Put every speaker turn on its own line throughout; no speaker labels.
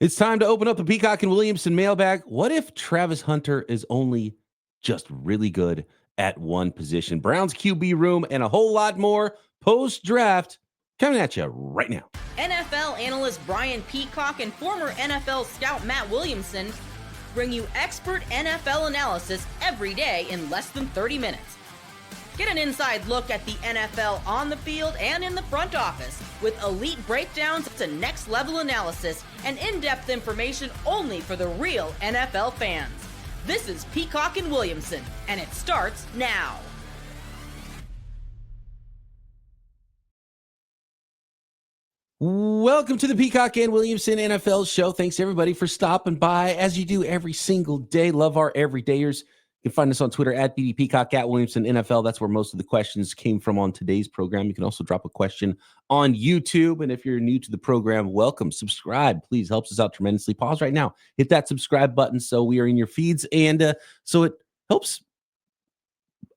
It's time to open up the Peacock and Williamson mailbag. What if Travis Hunter is only just really good at one position? Browns QB room and a whole lot more post-draft coming at you right now.
NFL analyst Brian Peacock and former NFL scout Matt Williamson bring you expert NFL analysis every day in less than 30 minutes. Get an inside look at the NFL on the field and in the front office with elite breakdowns to next-level analysis and in-depth information only for the real NFL fans. This is Peacock and Williamson, and it starts now.
Welcome to the Peacock and Williamson NFL Show. Thanks, everybody, for stopping by, as you do every single day. Love our everydayers. You can find us on Twitter at BDPeacock, at Williamson NFL. That's where most of the questions came from on today's program. You can also drop a question on YouTube. And if you're new to the program, welcome. Subscribe, please. Helps us out tremendously. Pause right now. Hit that subscribe button so we are in your feeds. And so it helps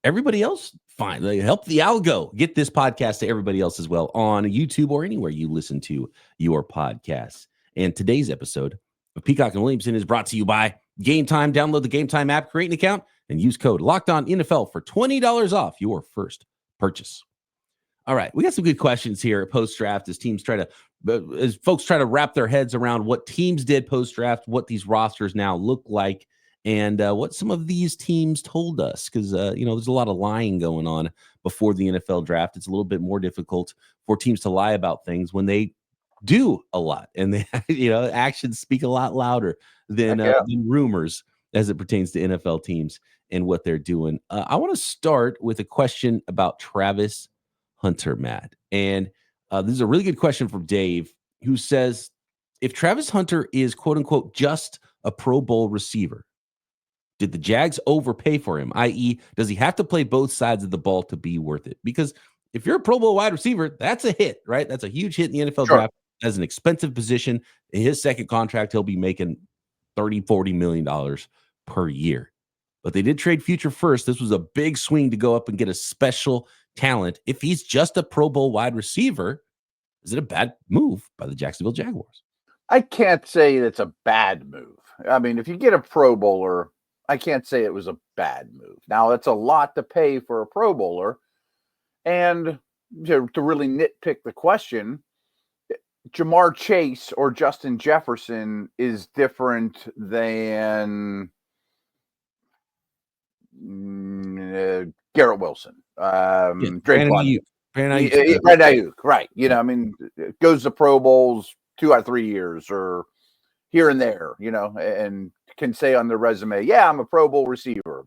everybody else find, help the algo get this podcast to everybody else as well on YouTube or anywhere you listen to your podcasts. And today's episode of Peacock and Williamson is brought to you by Game Time. Download the Game Time app, create an account, and use code LOCKEDONNFL for $20 off your first purchase. All right, we got some good questions here post-draft as folks try to wrap their heads around what teams did post-draft, what these rosters now look like, and what some of these teams told us. Because there's a lot of lying going on before the NFL draft. It's a little bit more difficult for teams to lie about things when they do a lot, and they, actions speak a lot louder than rumors as it pertains to NFL teams and what they're doing. I want to start with a question about Travis Hunter, Matt. And this is a really good question from Dave, who says, if Travis Hunter is, quote unquote, just a Pro Bowl receiver, did the Jags overpay for him? I.e., does he have to play both sides of the ball to be worth it? Because if you're a Pro Bowl wide receiver, that's a hit, right? That's a huge hit in the NFL draft as an expensive position. In his second contract, he'll be making $30-40 million per year. But they did trade future first. This was a big swing to go up and get a special talent. If he's just a Pro Bowl wide receiver, is it a bad move by the Jacksonville Jaguars?
I can't say it's a bad move. I mean, if you get a Pro Bowler, I can't say it was a bad move. Now, it's a lot to pay for a Pro Bowler. And to really nitpick the question, Jamar Chase or Justin Jefferson is different than Garrett Wilson, Drake London, Brandon Ayuk, right? It goes to Pro Bowls 2 out of 3 years or here and there, and can say on their resume, yeah, I'm a Pro Bowl receiver,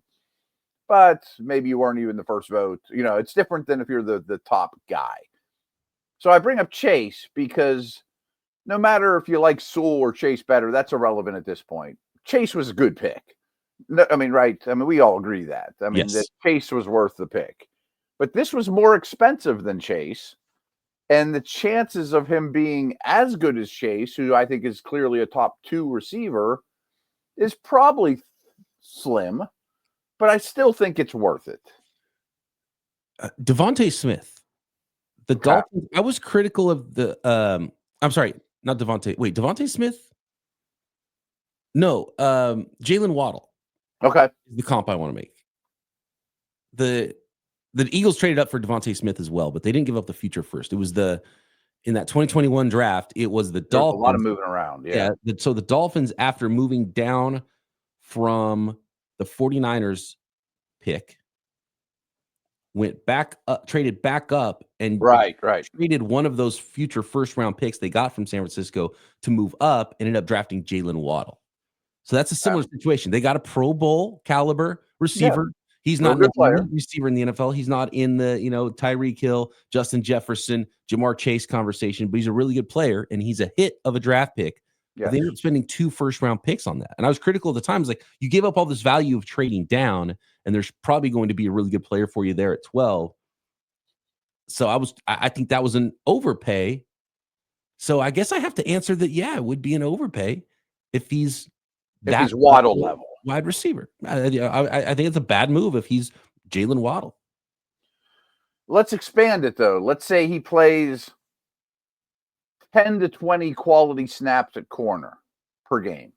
but maybe you weren't even the first vote. It's different than if you're the top guy. So I bring up Chase because no matter if you like Sewell or Chase better, that's irrelevant at this point. Chase was a good pick. No, right? We all agree that.
Yes.
That Chase was worth the pick. But this was more expensive than Chase. And the chances of him being as good as Chase, who I think is clearly a top 2 receiver, is probably slim. But I still think it's worth it.
Devontae Smith. The Dolphins, I was critical of the I'm sorry, not Devontae. Wait, Devontae Smith? No, Jalen Waddle.
Okay.
The comp I want to make. The Eagles traded up for Devontae Smith as well, but they didn't give up the future first. It was in that 2021 draft, it was the Dolphins.
A lot of moving around. Yeah.
So the Dolphins, after moving down from the 49ers pick, went back up, traded back up, and traded one of those future first round picks they got from San Francisco to move up and ended up drafting Jalen Waddle. So that's a similar situation. They got a Pro Bowl caliber receiver. Yeah. He's not a receiver in the NFL. He's not in the, Tyreek Hill, Justin Jefferson, Jamar Chase conversation, but he's a really good player and he's a hit of a draft pick. Yeah. They ended up spending 2 first-round picks on that. And I was critical at the time. I was like, you gave up all this value of trading down, and there's probably going to be a really good player for you there at 12. So I think that was an overpay. So I guess I have to answer that, yeah, it would be an overpay if he's
Waddle level
wide receiver. I think it's a bad move if he's Jalen Waddle.
Let's expand it, though. Let's say he plays 10 to 20 quality snaps at corner. per game.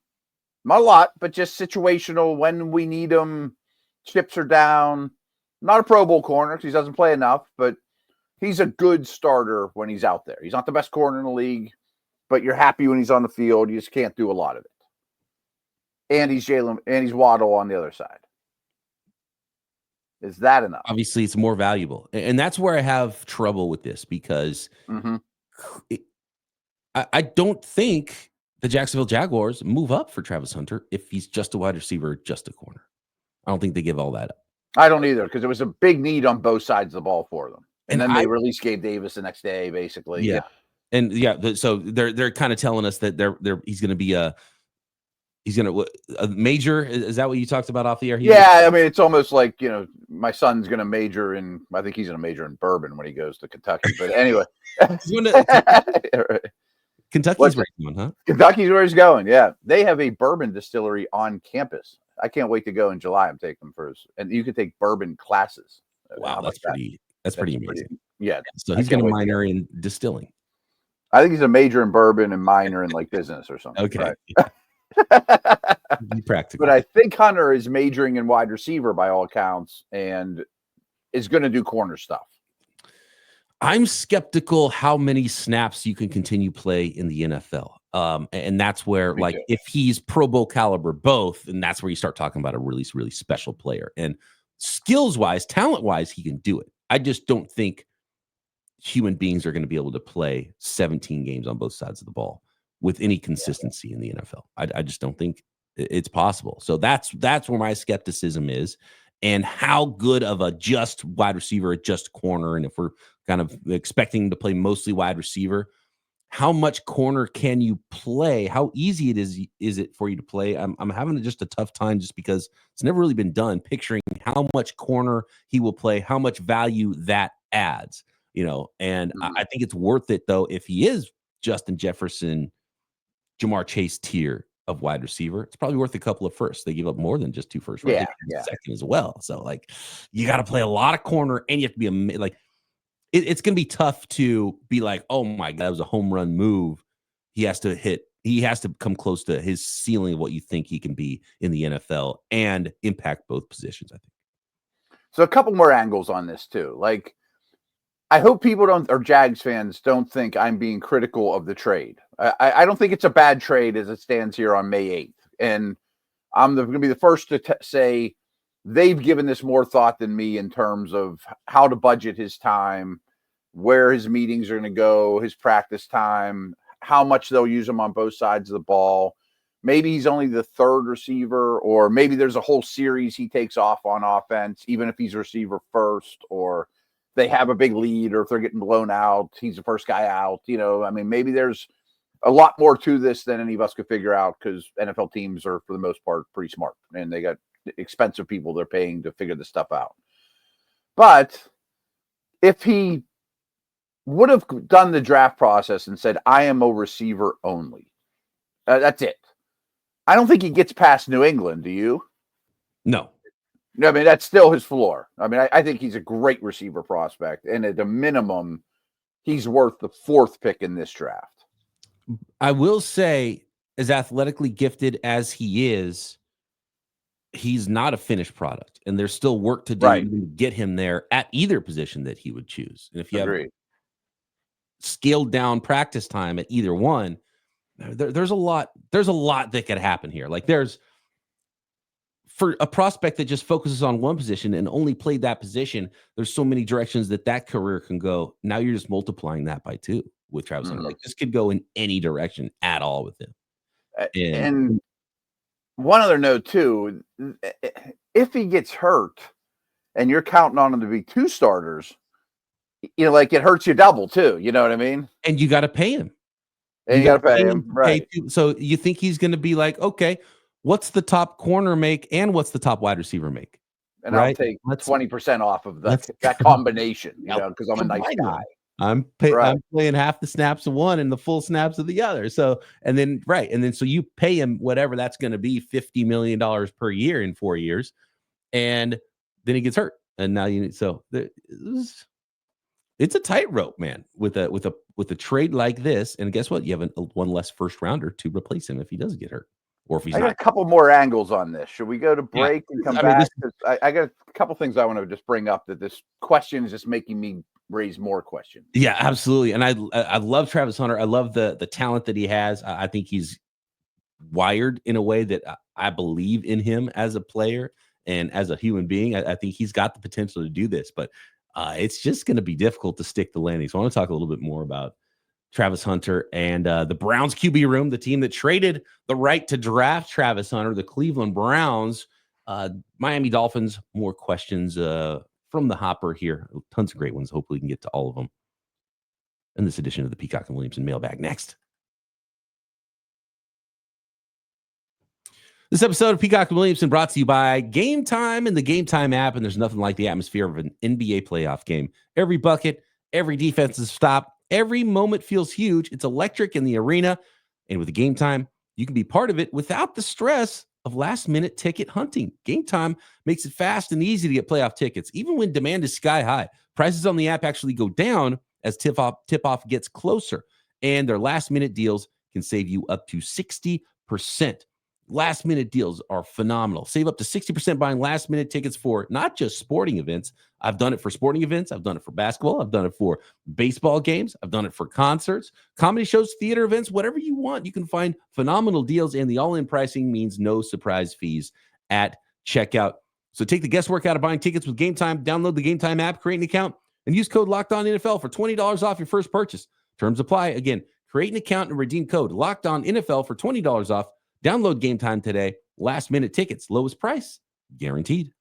Not a lot, but just situational when we need him. Chips are down. Not a Pro Bowl corner because he doesn't play enough, but he's a good starter when he's out there. He's not the best corner in the league, but you're happy when he's on the field. You just can't do a lot of it. And he's Waddle on the other side. Is that enough?
Obviously, it's more valuable. And that's where I have trouble with this because I don't think the Jacksonville Jaguars move up for Travis Hunter if he's just a wide receiver, just a corner. I don't think they give all that up.
I don't either because it was a big need on both sides of the ball for them. And then they released Gabe Davis the next day, basically.
Yeah. And so they're kind of telling us that he's going to be a major. Is that what you talked about off the air?
I mean, it's almost like, my son's going to major in, I think he's going to major in bourbon when he goes to Kentucky. But anyway.
Kentucky's where he's going, huh?
Kentucky's where he's going, yeah. They have a bourbon distillery on campus. I can't wait to go in July. I'm taking them first. And you could take bourbon classes.
Wow, that's pretty amazing.
Yeah.
So he's going to minor in distilling.
I think he's a major in bourbon and minor in like business or something.
Okay.
Right?
Be practical.
But I think Hunter is majoring in wide receiver by all accounts and is going to do corner stuff.
I'm skeptical how many snaps you can continue play in the NFL. And that's where, if he's Pro Bowl caliber, both, and that's where you start talking about a really, really special player. And skills-wise, talent-wise, he can do it. I just don't think human beings are going to be able to play 17 games on both sides of the ball with any consistency in the NFL. I just don't think it's possible. So that's where my skepticism is. And how good of a just wide receiver, a just corner, and if we're kind of expecting to play mostly wide receiver, how much corner can you play? How easy is it for you to play? I'm having just a tough time just because it's never really been done picturing how much corner he will play, how much value that adds, and I think it's worth it though if he is Justin Jefferson, Jamar Chase tier of wide receiver. It's probably worth a couple of firsts. They give up more than just 2 first rounds.
Yeah.
Second as well. So you got to play a lot of corner and you have to be it's going to be tough to be like, oh my God, that was a home run move. He has to come close to his ceiling of what you think he can be in the NFL and impact both positions, I think.
So a couple more angles on this too. I hope people or Jags fans don't think I'm being critical of the trade. I don't think it's a bad trade as it stands here on May 8th. And I'm going to be the first to say they've given this more thought than me in terms of how to budget his time, where his meetings are going to go, his practice time, how much they'll use him on both sides of the ball. Maybe he's only the third receiver, or maybe there's a whole series he takes off on offense, even if he's receiver first, or they have a big lead, or if they're getting blown out, he's the first guy out. Maybe there's a lot more to this than any of us could figure out because NFL teams are, for the most part, pretty smart, and they got expensive people they're paying to figure this stuff out. But if he would have done the draft process and said, I am a receiver only, that's it. I don't think he gets past New England. Do you?
No.
That's still his floor. I think he's a great receiver prospect. And at a minimum, he's worth the 4th pick in this draft.
I will say, as athletically gifted as he is, he's not a finished product. And there's still work to do to get him there at either position that he would choose. And if you have scaled down practice time at either one, there's a lot that could happen here. There's, for a prospect that just focuses on one position and only played that position, there's so many directions that career can go. Now you're just multiplying that by 2 with Travis Hunter. This could go in any direction at all with him.
And one other note too, if he gets hurt and you're counting on him to be 2 starters, it hurts you double too. You know what I mean?
And you got to pay him.
And you got to pay him. Right.
So you think he's going to be like, okay, what's the top corner make and what's the top wide receiver make?
And I'll take 20% off of that combination, because I'm a nice guy.
I'm playing half the snaps of one and the full snaps of the other. So, so you pay him whatever that's going to be, $50 million per year in 4 years. And then he gets hurt. And now it's a tightrope, man, with a trade like this. And guess what? You have one less first rounder to replace him if he does get hurt, or if he's
I
not.
got a couple more angles on this. Should we go to break and come back? I got a couple things I want to just bring up, that this question is just making me raise more questions.
Yeah, absolutely. And I love Travis Hunter. I love the talent that he has. I think he's wired in a way that I believe in him as a player and as a human being. I think he's got the potential to do this, but it's just going to be difficult to stick the landing. So I want to talk a little bit more about Travis Hunter and the Browns QB room, the team that traded the right to draft Travis Hunter, the Cleveland Browns, Miami Dolphins. More questions from the hopper here. Tons of great ones. Hopefully we can get to all of them in this edition of the Peacock and Williamson mailbag. Next. This episode of Peacock and Williamson brought to you by Game Time and the Game Time app. And there's nothing like the atmosphere of an NBA playoff game. Every bucket, every defensive stop, every moment feels huge. It's electric in the arena. And with the Game Time, you can be part of it without the stress of last-minute ticket hunting. Game Time makes it fast and easy to get playoff tickets, even when demand is sky high. Prices on the app actually go down as tip-off gets closer. And their last-minute deals can save you up to 60%. Last-minute deals are phenomenal. Save up to 60% buying last-minute tickets for not just sporting events. I've done it for sporting events. I've done it for basketball. I've done it for baseball games. I've done it for concerts, comedy shows, theater events, whatever you want. You can find phenomenal deals, and the all-in pricing means no surprise fees at checkout. So take the guesswork out of buying tickets with Game Time. Download the Game Time app, create an account, and use code LOCKEDONNFL for $20 off your first purchase. Terms apply. Again, create an account and redeem code LOCKEDONNFL for $20 off. Download Game Time today. Last-minute tickets, lowest price, guaranteed.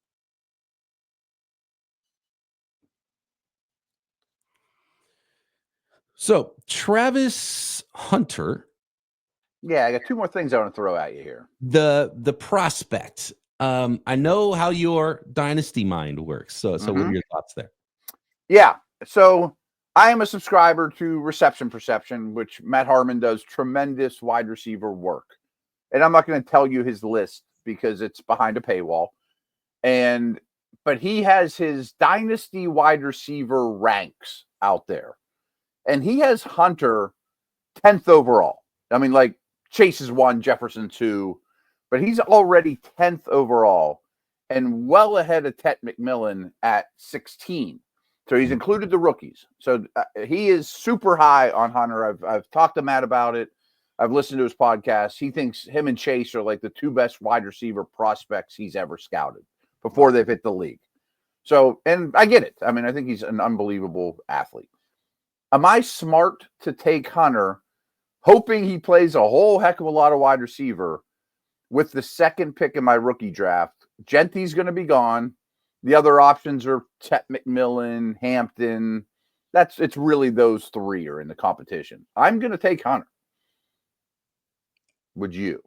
So, Travis Hunter.
Yeah, I got two more things I want to throw at you here.
The prospect. I know how your dynasty mind works. So what are your thoughts there?
Yeah. So I am a subscriber to Reception Perception, which Matt Harmon does tremendous wide receiver work. And I'm not going to tell you his list because it's behind a paywall. But he has his dynasty wide receiver ranks out there. And he has Hunter 10th overall. I mean, like, Chase is 1, Jefferson 2, but he's already 10th overall and well ahead of Ted McMillan at 16. So he's included the rookies. So he is super high on Hunter. I've talked to Matt about it. I've listened to his podcast. He thinks him and Chase are like the two best wide receiver prospects he's ever scouted before they've hit the league. So, and I get it. I mean, I think he's an unbelievable athlete. Am I smart to take Hunter, hoping he plays a whole heck of a lot of wide receiver with the second pick in my rookie draft? Genty's going to be gone. The other options are Ted McMillan, Hampton. It's really those three are in the competition. I'm going to take Hunter. Would you?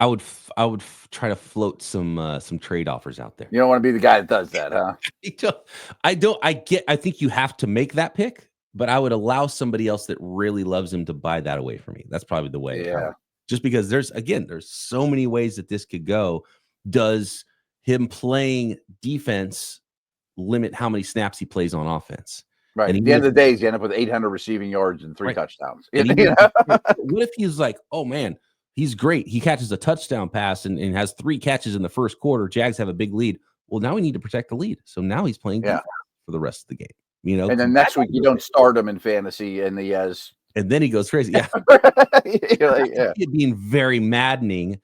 I would try to float some trade offers out there.
You don't want to be the guy that does that, huh?
I think you have to make that pick, but I would allow somebody else that really loves him to buy that away from me. That's probably the way.
Yeah.
Just because there's so many ways that this could go. Does him playing defense limit how many snaps he plays on offense?
Right. At the end of the day, you end up with 800 receiving yards and 3 touchdowns.
What if he's like, oh man, he's great. He catches a touchdown pass and has 3 catches in the first quarter. Jags have a big lead. Well, now we need to protect the lead. So now he's playing defense for the rest of the game. You know,
and then next week you don't start him in fantasy, and he has,
and then he goes crazy. Yeah, it being very maddening.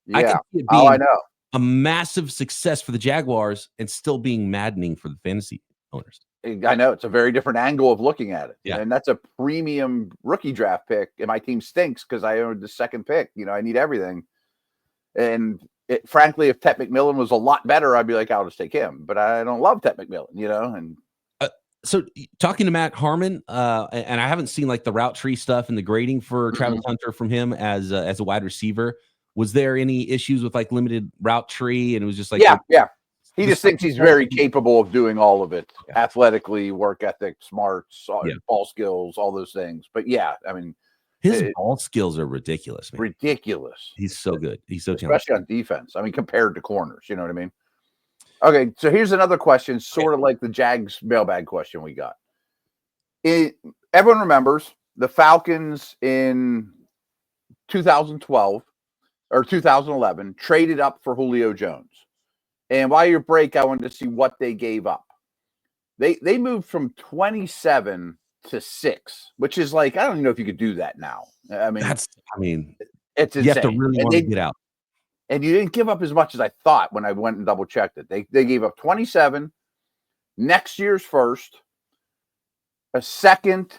Yeah.
I can see it being
I know.
A massive success for the Jaguars and still being maddening for the fantasy owners.
I know, it's a very different angle of looking at it.
Yeah.
And that's a premium rookie draft pick. And my team stinks because I owned the second pick. You know, I need everything. And frankly, if Ted McMillan was a lot better, I'd be like, I'll just take him. But I don't love Ted McMillan, you know. And
so talking to Matt Harmon, and I haven't seen like the route tree stuff and the grading for Travis Hunter from him as a wide receiver. Was there any issues with like limited route tree? And it was just like,
yeah. He just thinks he's very capable of doing all of it, athletically, work ethic, smarts, ball skills, all those things. But yeah, I mean,
his ball skills are ridiculous, man.
Ridiculous.
He's so good. He's so
talented, especially on defense. I mean, compared to corners, you know what I mean? Okay, so here's another question, sort of like the Jags mailbag question we got. Everyone remembers the Falcons in 2012 or 2011 traded up for Julio Jones. And while your break, I wanted to see what they gave up. They moved from 27 to 6, which is like, I don't even know if you could do that now. I mean, it's insane.
You have to really want to get out.
And you didn't give up as much as I thought when I went and double checked it. They gave up 27, next year's first, a second,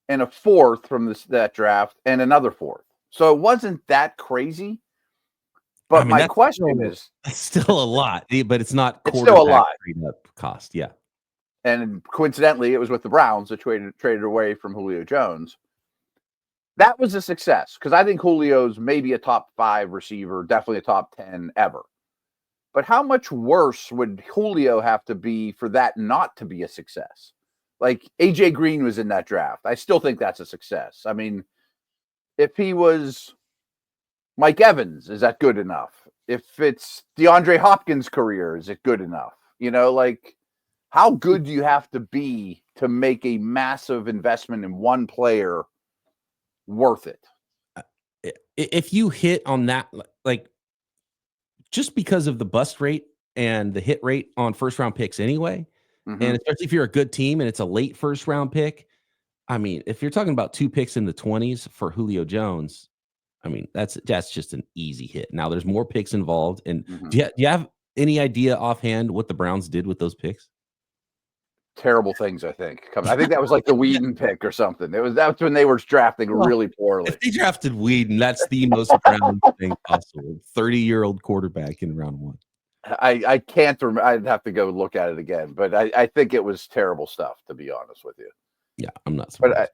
and a fourth from that draft, and another fourth. So it wasn't that crazy. But my question is,
it's still a lot, but it's not.
It's still a lot.
Up cost, yeah.
And coincidentally, it was with the Browns that traded away from Julio Jones. That was a success because I think Julio's maybe a top 5 receiver, definitely a top 10 ever. But how much worse would Julio have to be for that not to be a success? Like AJ Green was in that draft. I still think that's a success. I mean, if he was Mike Evans, is that good enough? If it's DeAndre Hopkins' career, is it good enough? You know, like how good do you have to be to make a massive investment in one player worth it?
If you hit on that, like just because of the bust rate and the hit rate on first round picks anyway, and especially if you're a good team and it's a late first round pick, I mean, if you're talking about 2 picks in the 20s for Julio Jones, I mean, that's just an easy hit. Now there's more picks involved. And do you have any idea offhand what the Browns did with those picks?
Terrible things, I think. I think that was like the Whedon pick or something. That's when they were drafting really poorly.
If they drafted Whedon, that's the most Browns thing possible. 30-year-old quarterback in round 1.
I can't remember. I'd have to go look at it again, but I think it was terrible stuff, to be honest with you.
Yeah, I'm not surprised.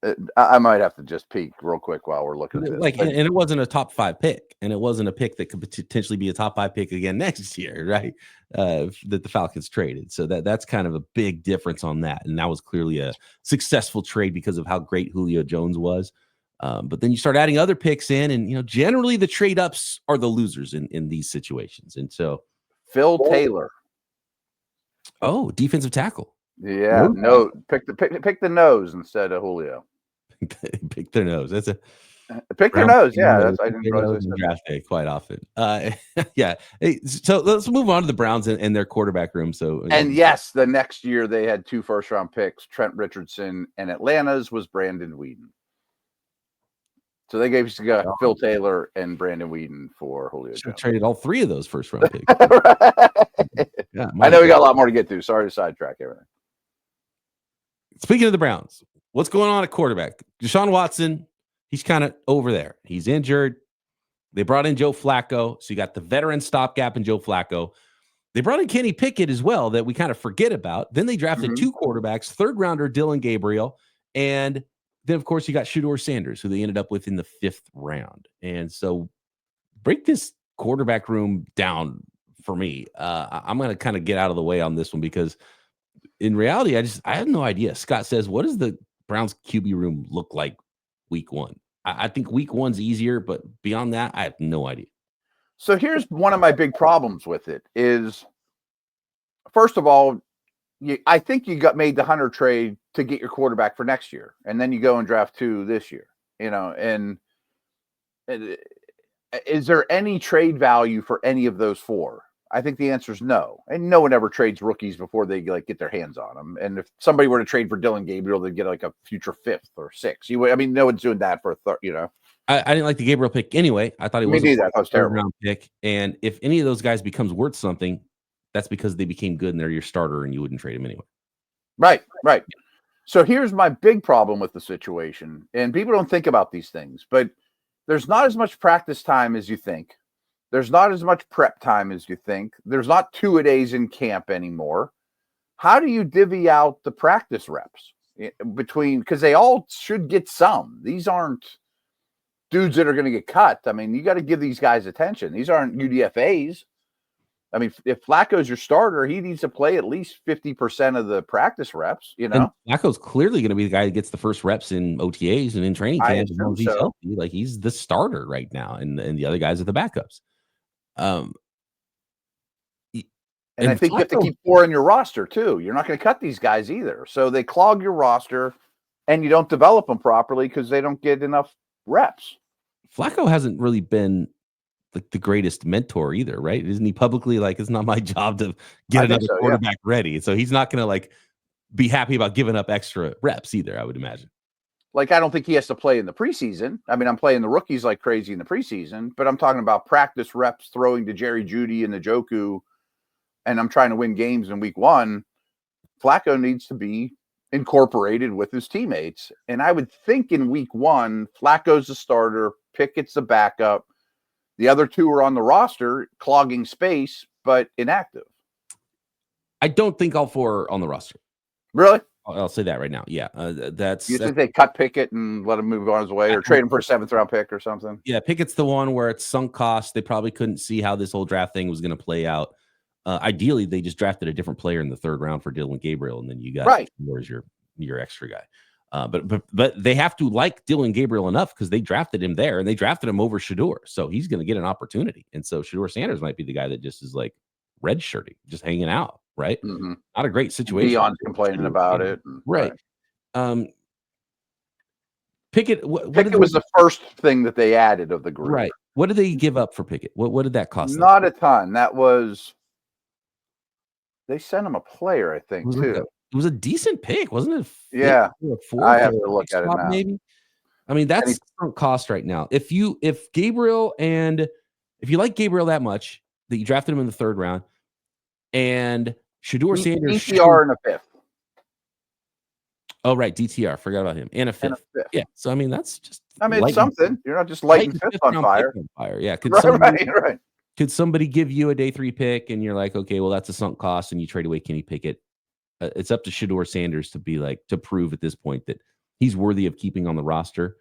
But I might have to just peek real quick while we're looking at this.
Like, and it wasn't a top 5 pick, and it wasn't a pick that could potentially be a top 5 pick again next year, right? That the Falcons traded. So that's kind of a big difference on that. And that was clearly a successful trade because of how great Julio Jones was. But then you start adding other picks in, and generally the trade ups are the losers in these situations. And so
Phil Taylor.
Oh, defensive tackle.
Yeah, no, pick the nose instead of Julio.
Pick their nose. That's a
pick their nose. Yeah, that's I didn't
draft day quite often. Yeah. Hey, so let's move on to the Browns and their quarterback room. So
yes, the next year they had 2 first-round picks, Trent Richardson, and Atlanta's was Brandon Whedon. So they gave Phil Taylor and Brandon Whedon for Julio Jones.
Traded all 3 of those first-round picks.
Yeah, I know we got a lot more to get to. Sorry to sidetrack everything.
Speaking of the Browns, what's going on at quarterback? Deshaun Watson, he's kind of over there. He's injured. They brought in Joe Flacco. So you got the veteran stopgap in Joe Flacco. They brought in Kenny Pickett as well that we kind of forget about. Then they drafted 2 quarterbacks, 3rd rounder Dylan Gabriel. And then, of course, you got Shedeur Sanders, who they ended up with in the 5th round. And so break this quarterback room down for me. I'm going to kind of get out of the way on this one because in reality, I have no idea. Scott says, what does the Browns QB room look like week 1? I think week 1's easier, but beyond that, I have no idea.
So here's one of my big problems with it is, first of all, I think you made the Hunter trade to get your quarterback for next year, and then you go and draft 2 this year, and is there any trade value for any of those 4? I think the answer is no. And no one ever trades rookies before they get their hands on them. And if somebody were to trade for Dylan Gabriel, they'd get like a future 5th or 6th. No one's doing that for a third,
I didn't like the Gabriel pick anyway. I thought he was
a terrible
round pick. And if any of those guys becomes worth something, that's because they became good and they're your starter and you wouldn't trade him anyway.
Right. So here's my big problem with the situation. And people don't think about these things, but there's not as much practice time as you think. There's not as much prep time as you think. There's not 2-a-days in camp anymore. How do you divvy out the practice reps because they all should get some? These aren't dudes that are going to get cut. I mean, you got to give these guys attention. These aren't UDFAs. I mean, if Flacco's your starter, he needs to play at least 50% of the practice reps,
And Flacco's clearly going to be the guy that gets the first reps in OTAs and in training camp. He's healthy. Like, he's the starter right now, and the other guys are the backups.
And I think you have to keep 4 in your roster too. You're not going to cut these guys either. So they clog your roster and you don't develop them properly because they don't get enough reps.
Flacco hasn't really been like the greatest mentor either, right? Isn't he publicly like, it's not my job to get another quarterback ready. So he's not going to like be happy about giving up extra reps either, I would imagine.
Like, I don't think he has to play in the preseason. I mean, I'm playing the rookies like crazy in the preseason, but I'm talking about practice reps, throwing to Jerry Jeudy and the Njoku, and I'm trying to win games in week 1. Flacco needs to be incorporated with his teammates. And I would think in week 1, Flacco's the starter, Pickett's the backup. The other 2 are on the roster, clogging space, but inactive.
I don't think all 4 are on the roster.
Really?
I'll say that right now. Yeah,
You think they cut Pickett and let him move on his way, or trade him for a 7th-round pick or something?
Yeah, Pickett's the one where it's sunk cost. They probably couldn't see how this whole draft thing was going to play out. Ideally, they just drafted a different player in the 3rd round for Dylan Gabriel, and then you got where's your extra guy. But they have to like Dylan Gabriel enough because they drafted him there, and they drafted him over Shedeur, so he's going to get an opportunity. And so Shedeur Sanders might be the guy that just is like redshirting, just hanging out. Right, not a great situation.
Deion's complaining about it,
right? Pickett.
Pickett was the first thing that they added of the group.
What did they give up for Pickett? What did that cost?
Not a ton. That was they sent him a player, I think, too.
It was a decent pick, wasn't it?
Yeah, I have to look at it now.
Maybe. I mean, that's cost right now. If Gabriel and if you like Gabriel that much that you drafted him in the 3rd round, and Shedeur Sanders
DTR in a 5th.
Oh, right. DTR. Forgot about him. And a 5th. Yeah. So, I mean, that's just.
I mean, it's something. You're not just lighting 5th on fire.
Yeah.
Right.
Could somebody give you a day 3 pick and you're like, okay, well, that's a sunk cost, and you trade away Kenny Pickett? It's up to Shedeur Sanders to be like, to prove at this point that he's worthy of keeping on the roster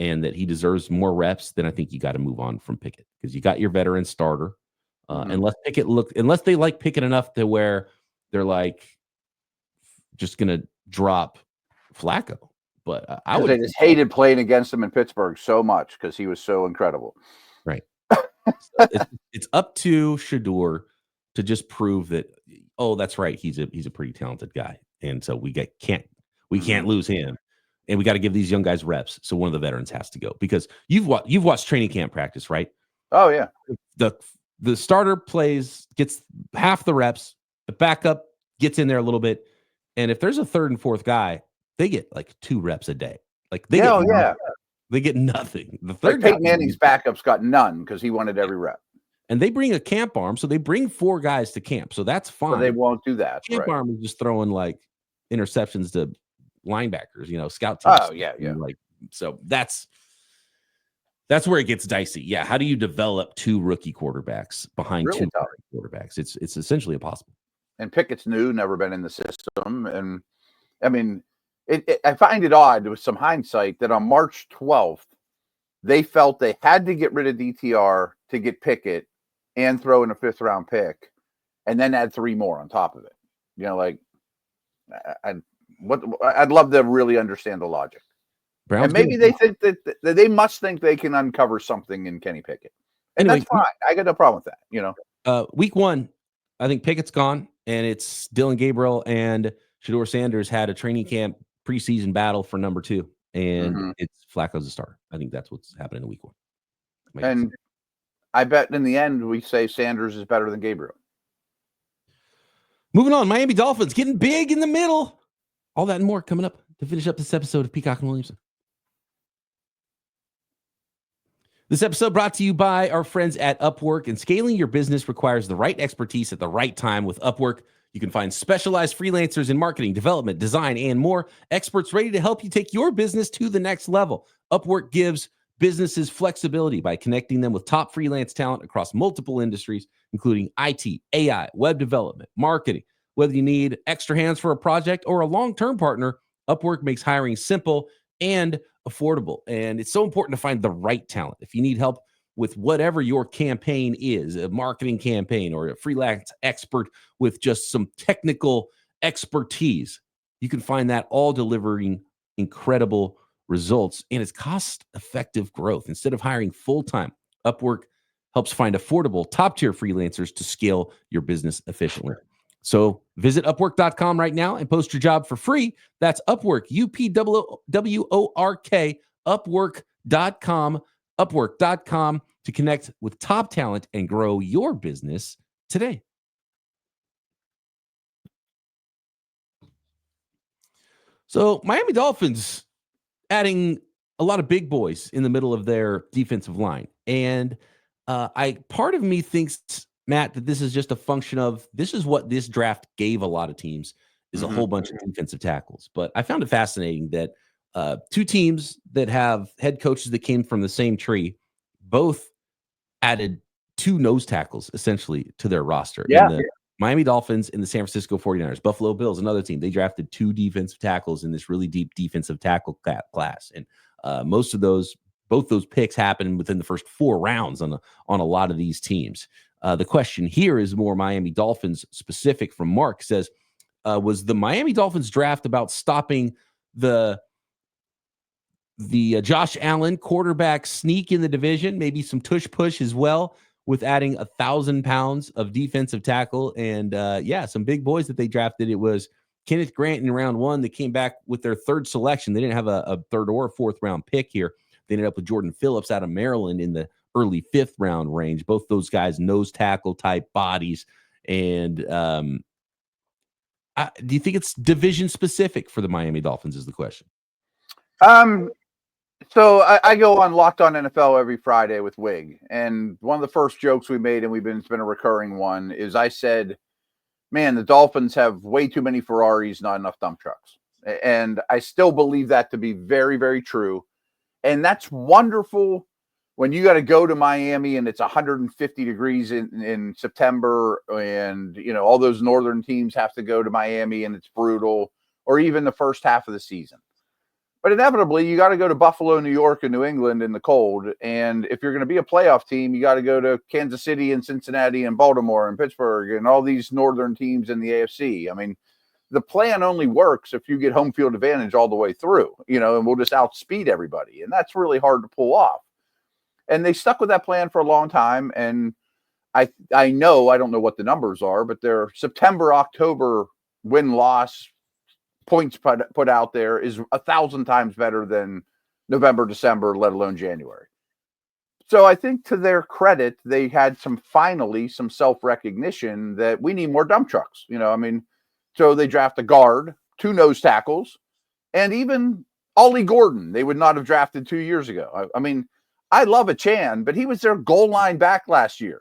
and that he deserves more reps. Then I think you got to move on from Pickett because you got your veteran starter. Unless they like Pickett enough to where they're like just gonna drop Flacco. But
they just hated playing against him in Pittsburgh so much because he was so incredible.
Right. It's up to Shedeur to just prove that. Oh, that's right. He's a pretty talented guy, and so we can't lose him, and we got to give these young guys reps. So one of the veterans has to go because you've watched training camp practice, right?
Oh yeah.
The starter gets half the reps. The backup gets in there a little bit. And if there's a 3rd and 4th guy, they get like 2 reps a day. Like they get nothing. The 3rd
Peyton Manning's backups got none because he wanted every rep.
And they bring a camp arm, so they bring 4 guys to camp. So that's fine.
So they won't do that.
Camp arm is just throwing like interceptions to linebackers, scout teams.
Oh yeah.
Like so that's where it gets dicey. Yeah. How do you develop 2 rookie quarterbacks behind 2 quarterbacks? It's essentially impossible.
And Pickett's new, never been in the system. And I mean, I find it odd with some hindsight that on March 12th, they felt they had to get rid of DTR to get Pickett and throw in a 5th-round pick and then add 3 more on top of it. I'd love to really understand the logic. And maybe they think that they must think they can uncover something in Kenny Pickett. And that's fine. I got no problem with that,
Week 1, I think Pickett's gone, and it's Dylan Gabriel and Shedeur Sanders had a training camp preseason battle for number 2, and it's Flacco's the starter. I think that's what's happening in week 1.
And I bet in the end we say Sanders is better than Gabriel.
Moving on, Miami Dolphins getting big in the middle. All that and more coming up to finish up this episode of Peacock and Williamson. This episode brought to you by our friends at Upwork, and scaling your business requires the right expertise at the right time. With Upwork, you can find specialized freelancers in marketing, development, design, and more, experts ready to help you take your business to the next level. Upwork gives businesses flexibility by connecting them with top freelance talent across multiple industries, including IT, AI, web development, marketing. Whether you need extra hands for a project or a long-term partner, Upwork makes hiring simple and affordable. And it's so important to find the right talent. If you need help with whatever your campaign is, a marketing campaign or a freelance expert with just some technical expertise, you can find that all delivering incredible results, and it's cost-effective growth. Instead of hiring full-time, Upwork helps find affordable, top-tier freelancers to scale your business efficiently. So visit Upwork.com right now and post your job for free. That's Upwork, UPWORK, Upwork.com, Upwork.com to connect with top talent and grow your business today. So Miami Dolphins adding a lot of big boys in the middle of their defensive line. And part of me thinks, Matt, that this is just a function of this is what this draft gave a lot of teams is a whole bunch of defensive tackles. But I found it fascinating that two teams that have head coaches that came from the same tree both added two nose tackles essentially to their roster.
Yeah.
The Miami Dolphins and the San Francisco 49ers. Buffalo Bills, another team. They drafted two defensive tackles in this really deep defensive tackle class. And both those picks happened within the first 4 rounds on a lot of these teams. The question here is more Miami Dolphins specific from Mark. Says, was the Miami Dolphins draft about stopping the Josh Allen quarterback sneak in the division, maybe some tush push as well, with adding 1,000 pounds of defensive tackle and some big boys that they drafted? It was Kenneth Grant in round 1 that came back with their third selection. They didn't have a third or fourth round pick here. They ended up with Jordan Phillips out of Maryland in the early 5th round range. Both those guys, nose tackle type bodies. And do you think it's division specific for the Miami Dolphins is the question?
So I go on Locked On NFL every Friday with Wig. And one of the first jokes we made, and it's been a recurring one, is I said, man, the Dolphins have way too many Ferraris, not enough dump trucks. And I still believe that to be very, very true. And that's wonderful when you got to go to Miami and it's 150 degrees in September and, all those northern teams have to go to Miami and it's brutal, or even the first half of the season. But inevitably, you got to go to Buffalo, New York, and New England in the cold. And if you're going to be a playoff team, you got to go to Kansas City and Cincinnati and Baltimore and Pittsburgh and all these northern teams in the AFC. I mean, the plan only works if you get home field advantage all the way through, and we'll just outspeed everybody. And that's really hard to pull off. And they stuck with that plan for a long time. And I don't know what the numbers are, but their September, October win-loss points put out there is 1,000 times better than November, December, let alone January. So I think to their credit, they had some self-recognition that we need more dump trucks. So they draft a guard, 2 nose tackles, and even Ollie Gordon, they would not have drafted 2 years ago. I love a Chan, but he was their goal line back last year.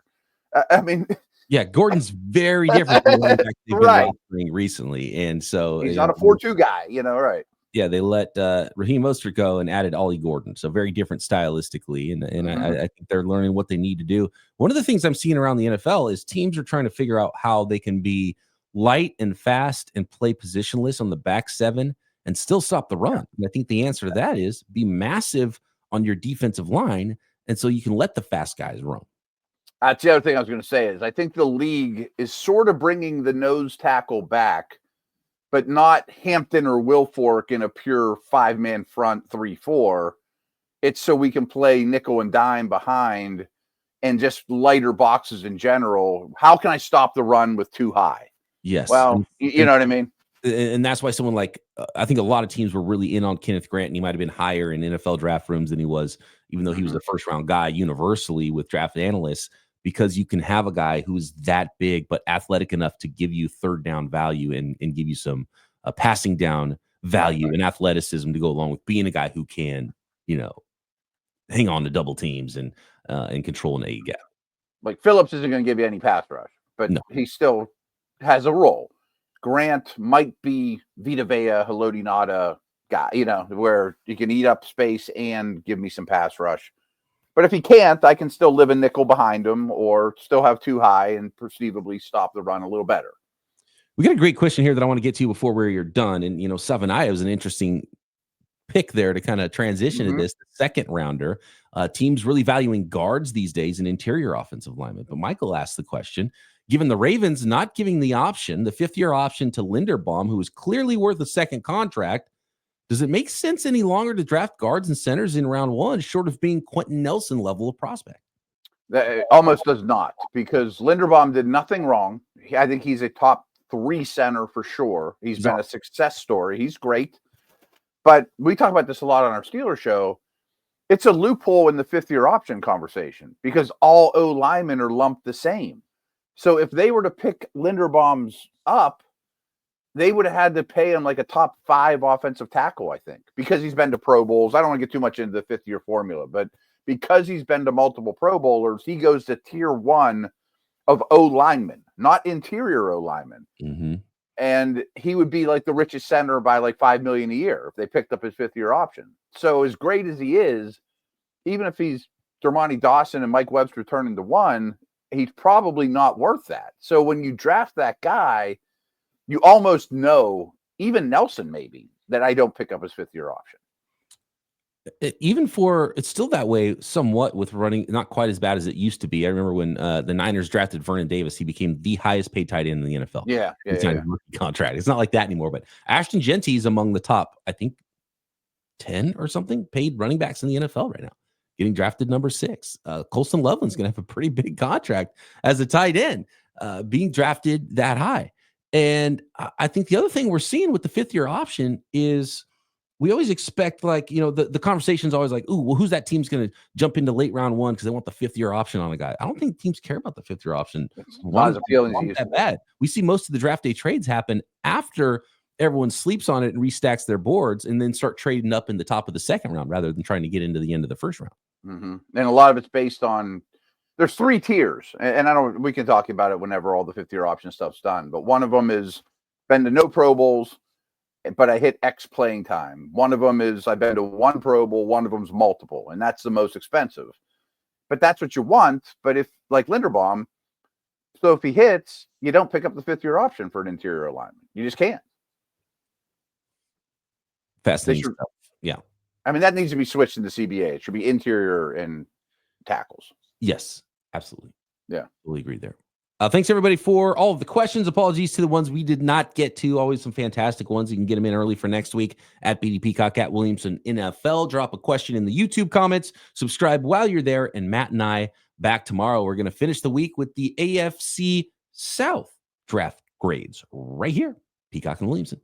Yeah, Gordon's very different than the they've been
right.
recently. And so
he's not a 4-2 guy, right.
Yeah, they let Raheem Mostert go and added Ollie Gordon. So very different stylistically. And I think they're learning what they need to do. One of the things I'm seeing around the NFL is teams are trying to figure out how they can be light and fast and play positionless on the back 7 and still stop the run. And I think the answer to that is be massive on your defensive line. And so you can let the fast guys run.
That's the other thing I was going to say is I think the league is sort of bringing the nose tackle back, but not Hampton or Wilfork in a pure 5-man front 3-4. It's so we can play nickel and dime behind and just lighter boxes in general. How can I stop the run with too high?
Yes.
Well, you know what I mean?
And that's why someone like, I think a lot of teams were really in on Kenneth Grant, and he might have been higher in NFL draft rooms than he was, even though he was the first round guy universally with draft analysts, because you can have a guy who's that big, but athletic enough to give you third down value and give you some passing down value and athleticism to go along with being a guy who can, hang on to double teams and control an A gap.
Like Phillips isn't going to give you any pass rush, but he still has a role. Grant might be Vita Vea, Haloti Ngata guy, where you can eat up space and give me some pass rush. But if he can't, I can still live a nickel behind him or still have too high and perceivably stop the run a little better.
We got a great question here that I want to get to before you're done. And, Savanaya was an interesting pick there to kind of transition to this, the second rounder. Teams really valuing guards these days and interior offensive linemen. But Michael asked the question, given the Ravens not giving the 5th-year option to Linderbaum, who is clearly worth a second contract, does it make sense any longer to draft guards and centers in round 1, short of being Quentin Nelson level of prospect?
It almost does not, because Linderbaum did nothing wrong. I think he's a top 3 center for sure. He's been a success story. He's great. But we talk about this a lot on our Steelers show. It's a loophole in the 5th-year option conversation because all O linemen are lumped the same. So if they were to pick Linderbaum's up, they would have had to pay him like a top 5 offensive tackle, I think, because he's been to Pro Bowls. I don't want to get too much into the 5th-year formula, but because he's been to multiple Pro Bowlers, he goes to tier 1 of O linemen, not interior O linemen.
Mm-hmm.
And he would be like the richest center by like $5 million a year if they picked up his 5th-year option. So as great as he is, even if he's Dermontti Dawson and Mike Webster turn into 1, he's probably not worth that. So when you draft that guy, you almost know, even Nelson maybe, that I don't pick up his 5th-year option.
It's still that way somewhat with running, not quite as bad as it used to be. I remember when the Niners drafted Vernon Davis, he became the highest paid tight end in the NFL.
Yeah.
Contract. It's not like that anymore, but Ashton Genty is among the top, I think, 10 or something paid running backs in the NFL right now, getting drafted number 6. Colston Loveland's going to have a pretty big contract as a tight end, being drafted that high. And I think the other thing we're seeing with the 5th-year option is we always expect, like, the conversation's always like, ooh, well, who's that team's going to jump into late round 1 because they want the 5th-year option on a guy. I don't think teams care about the 5th-year option.
It's not as appealing as it used to be.
Bad. We see most of the draft day trades happen after everyone sleeps on it and restacks their boards and then start trading up in the top of the 2nd round rather than trying to get into the end of the 1st round.
Mm-hmm. And a lot of it's based on, there's 3 tiers, and we can talk about it whenever all the 5th-year option stuff's done, but one of them is been to no Pro Bowls, but I hit X playing time. One of them is I've been to 1 Pro Bowl, one of them's multiple, and that's the most expensive. But that's what you want. But if, like Linderbaum, so if he hits, you don't pick up the 5th-year option for an interior alignment. You just can't.
Fascinating stuff. Yeah.
I mean, that needs to be switched into CBA. It should be interior and tackles.
Yes, absolutely.
Yeah.
Totally agree there. Thanks, everybody, for all of the questions. Apologies to the ones we did not get to. Always some fantastic ones. You can get them in early for next week at BD Peacock at Williamson NFL. Drop a question in the YouTube comments. Subscribe while you're there. And Matt and I back tomorrow. We're going to finish the week with the AFC South draft grades right here. Peacock and Williamson.